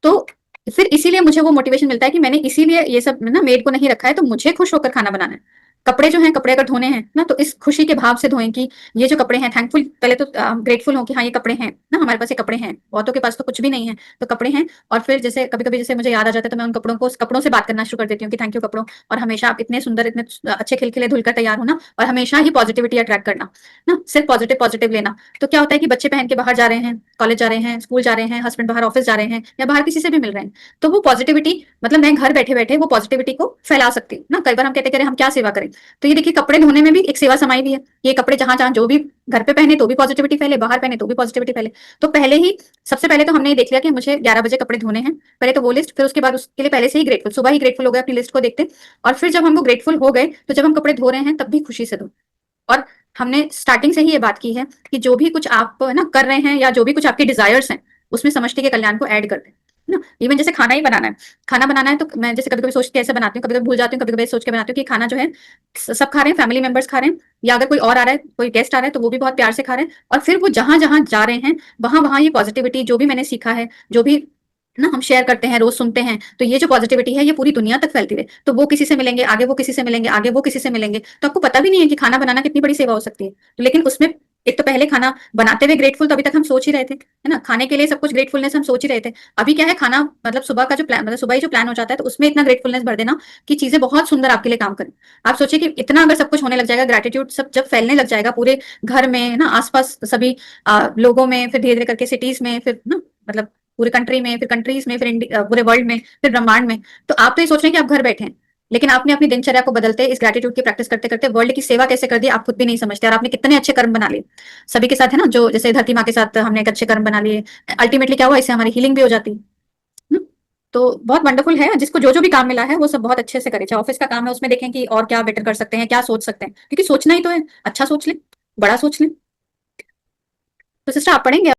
तो फिर इसीलिए मुझे वो मोटिवेशन मिलता है कि मैंने इसीलिए ये सब ना मेड को नहीं रखा है, तो मुझे खुश होकर खाना बनाना है। कपड़े जो हैं, कपड़े अगर धोने हैं ना, तो इस खुशी के भाव से धोएं कि ये जो कपड़े हैं, थैंकफुल, पहले तो ग्रेटफुल हो कि हाँ ये कपड़े हैं ना, हमारे पास ये कपड़े हैं। बहुतों के पास तो कुछ भी नहीं है, तो कपड़े हैं। और फिर जैसे कभी कभी जैसे मुझे याद आ जाता है, तो मैं उन कपड़ों से बात करना शुरू कर देती हूँ कि थैंक यू कपड़ों, और हमेशा आप इतने सुंदर, इतने अच्छे खिलखिले धुलकर तैयार हो ना, और हमेशा ही पॉजिटिविटी अट्रैक्ट करना ना, सिर्फ पॉजिटिव पॉजिटिव लेना। तो क्या होता है कि बच्चे पहन के बाहर जा रहे हैं, कॉलेज जा रहे हैं, स्कूल जा रहे हैं, हस्बैंड बाहर ऑफिस जा रहे हैं, या बाहर किसी से भी मिल रहे हैं, तो वो पॉजिटिविटी, मतलब मैं घर बैठे बैठे वो पॉजिटिविटी को फैला सकती हूँ ना। कई बार हम कहते करें हम क्या सेवा करें, तो ये देखिए कपड़े धोने में भी एक सेवा समाई हुई है। ये कपड़े जहां जहां जो भी घर पे पहने तो भी पॉजिटिविटी फैले, बाहर पहने तो भी पॉजिटिविटी फैले। तो पहले ही, सबसे पहले तो हमने ये देख लिया कि मुझे 11 बजे कपड़े धोने हैं, पहले तो वो लिस्ट, फिर उसके बाद उसके लिए पहले से ही ग्रेटफुल, सुबह ही ग्रेटफुल हो गए अपनी लिस्ट को देखते। और फिर जब हम वो ग्रेटफुल हो गए, तो जब हम कपड़े धो रहे हैं तब भी खुशी से धो। और हमने स्टार्टिंग से ही ये बात की है कि जो भी कुछ आप ना कर रहे हैं, या जो भी कुछ आपके डिजायर्स हैं, उसमें समष्टि के कल्याण को ऐड कर दें ना। इवन जैसे खाना ही बनाना है, खाना बनाना है, तो मैं जैसे कभी कभी सोचती के ऐसे बनाती हूँ, कभी कभी भूल जाती हूँ, कभी कभी सोच के बनाती हूँ कि खाना जो है सब खा रहे हैं, फैमिली मेंबर्स खा रहे हैं, या अगर कोई और आ रहा है, कोई गेस्ट आ रहा है, तो वो भी बहुत प्यार से खा रहे हैं। और फिर वो जहां जहां जा रहे हैं, वहां वहां ये पॉजिटिविटी, जो भी मैंने सीखा है, जो भी ना हम शेयर करते हैं, रोज सुनते हैं, तो ये जो पॉजिटिविटी है ये पूरी दुनिया तक फैलती रहे। तो वो किसी से मिलेंगे, आगे वो किसी से मिलेंगे, आगे वो किसी से मिलेंगे, तो आपको पता भी नहीं है कि खाना बनाना कितनी बड़ी सेवा हो सकती है। तो लेकिन उसमें एक तो पहले खाना बनाते हुए ग्रेटफुल, तो अभी तक हम सोच ही रहे थे, है ना, खाने के लिए सब कुछ ग्रेटफुलनेस हम सोच ही रहे थे। अभी क्या है, खाना मतलब सुबह का जो प्लान, मतलब सुबह ही जो प्लान हो जाता है, तो उसमें इतना ग्रेटफुलनेस भर देना कि चीजें बहुत सुंदर आपके लिए काम करें। आप सोचिए कि इतना अगर सब कुछ होने लग जाएगा, ग्रेटिट्यूड सब जब फैलने लग जाएगा पूरे घर में ना, आसपास सभी लोगों में, फिर धीरे धीरे करके सिटीज में, फिर ना मतलब पूरे कंट्री में, फिर कंट्रीज में, फिर पूरे वर्ल्ड में, फिर ब्रह्मांड में। तो आप तो ये सोच रहे हैं कि आप घर बैठे हैं, लेकिन आपने अपनी दिनचर्या को बदलते, इस ग्रेटिट्यूड की प्रैक्टिस करते करते वर्ल्ड की सेवा कैसे कर दी, आप खुद भी नहीं समझते। और आपने कितने अच्छे कर्म बना लिए सभी के साथ, है ना, जो जैसे धरती माँ के साथ हमने एक अच्छे कर्म बना लिए, अल्टीमेटली क्या हुआ, इससे हमारी हीलिंग भी हो जाती है ना? तो बहुत वंडरफुल है, जिसको जो जो भी काम मिला है वो सब बहुत अच्छे से करे। चाहे ऑफिस का काम है, उसमें देखें कि और क्या बेटर कर सकते हैं, क्या सोच सकते हैं, क्योंकि सोचना ही तो है, अच्छा सोच लें, बड़ा सोच लें। तो सिस्टर आप पढ़ेंगे?